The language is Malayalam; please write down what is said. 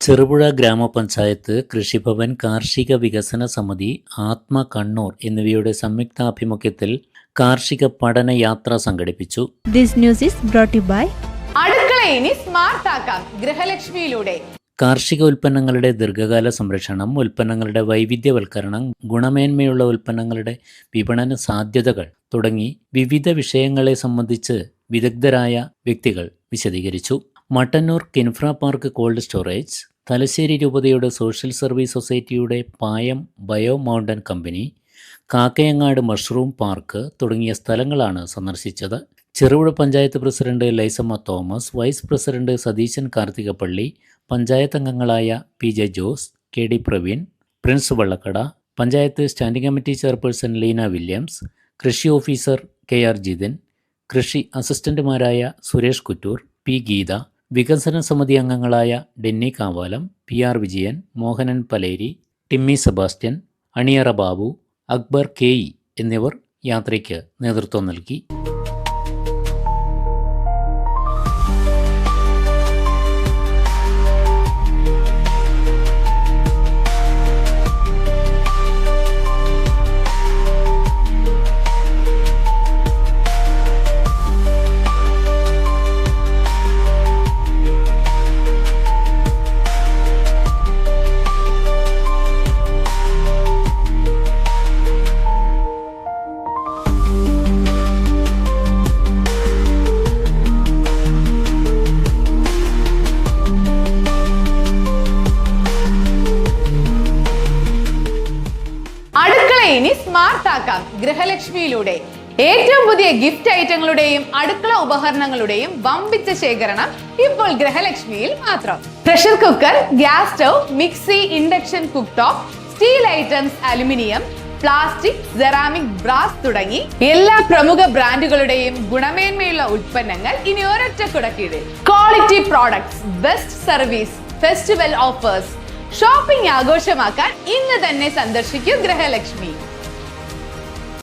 ചെറുപുഴ ഗ്രാമപഞ്ചായത്ത്, കൃഷിഭവൻ, കാർഷിക വികസന സമിതി, ആത്മ കണ്ണൂർ എന്നിവയുടെ സംയുക്താഭിമുഖ്യത്തിൽ കാർഷിക പഠന യാത്ര സംഘടിപ്പിച്ചു. This news is brought you by അടുക്കള ഇനി സ്മാർട്ട് ആക്കാം ഗൃഹലക്ഷ്മിയിലൂടെ. കാർഷിക ഉൽപ്പന്നങ്ങളുടെ ദീർഘകാല സംരക്ഷണം, ഉൽപ്പന്നങ്ങളുടെ വൈവിധ്യവൽക്കരണം, ഗുണമേന്മയുള്ള ഉൽപ്പന്നങ്ങളുടെ വിപണന സാധ്യതകൾ തുടങ്ങി വിവിധ വിഷയങ്ങളെ സംബന്ധിച്ച് വിദഗ്ധരായ വ്യക്തികൾ വിശദീകരിച്ചു. Mattannur KINFRA park cold storage, Thalassery രൂപതയുടെ സോഷ്യൽ സർവീസ് സൊസൈറ്റിയുടെ Payam bio mountain company, Kakkayangad mushroom park തുടങ്ങിയ സ്ഥലങ്ങളാണ് സന്ദർശിച്ചത്. Cherupuzha panchayat president Lysamma Thomas, vice president Satheesan Karthikappally, panchayat അംഗങ്ങളായ PJ Jose, KD Praveen, Prince Vallakkada, panchayat standing committee chairperson Leena Williams, കൃഷി ഓഫീസർ KR ജിതിൻ, കൃഷി അസിസ്റ്റന്റുമാരായ സുരേഷ് കുറ്റൂർ, P ഗീത, വികസന സമിതി അംഗങ്ങളായ Denny Kavalam, PR Vijayan, Mohanan Paleri, Timmy Sebastian, Aniyara Babu, Akbar KE എന്നിവർ യാത്രയ്ക്ക് നേതൃത്വം നൽകി. ഇനി സ്മാർട്ട് ആക്കാം ഗൃഹലക്ഷ്മിയിലൂടെ. ഏറ്റവും പുതിയ ഗിഫ്റ്റ് ഐറ്റങ്ങളുടെയും അടുക്കള ഉപകരണങ്ങളുടെയും വമ്പിച്ച ശേഖരണം ഇപ്പോൾ ഗൃഹലക്ഷ്മിയിൽ മാത്രം. Pressure cooker, gas stove, mixie, induction cook top, steel items, aluminium, plastic, ceramic, brass തുടങ്ങി എല്ലാ പ്രമുഖ ബ്രാൻഡുകളുടെയും ഗുണമേന്മയുള്ള ഉൽപ്പന്നങ്ങൾ ഇനി ഒരൊറ്റ കുടക്കീഴിൽ. Quality products, best service, festival offers. Shopping ആഘോഷമാക്കാൻ ഇന്ന് തന്നെ സന്ദർശിക്കൂ ഗൃഹലക്ഷ്മി.